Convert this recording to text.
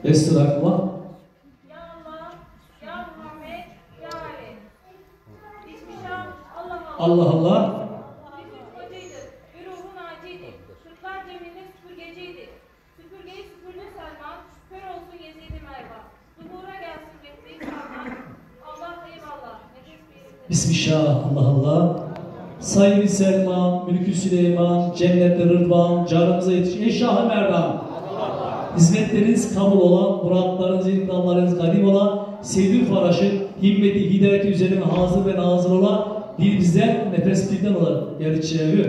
Estağfurullah. Ya Allah, ya Muhammed, ya Ali. Bismillah, Allah Allah. Allah Allah. Bizim kocaydı, bir ruhun aciydi. Kırklar ceminde süpürgeciydi. Süpürgeyi süpürdü Selman, kör olsun Yezid-i Merva. Zuhura gelsin Bekri Salman. Allah eyvallah. Nefes bir Bismillah. Allah Allah. Sahibi Selman, Mülkü Süleyman, Cennette Rıdvan, canımıza yetişen Şah-ı Merdan. Hizmetleriniz kabul olan, muratlarınız, ikramlarınız kadim olan, sevgi faraşı, himmeti, hidayeti üzerine hazır ve nazır olan, dilimizden, nefes birden olan, gerçeği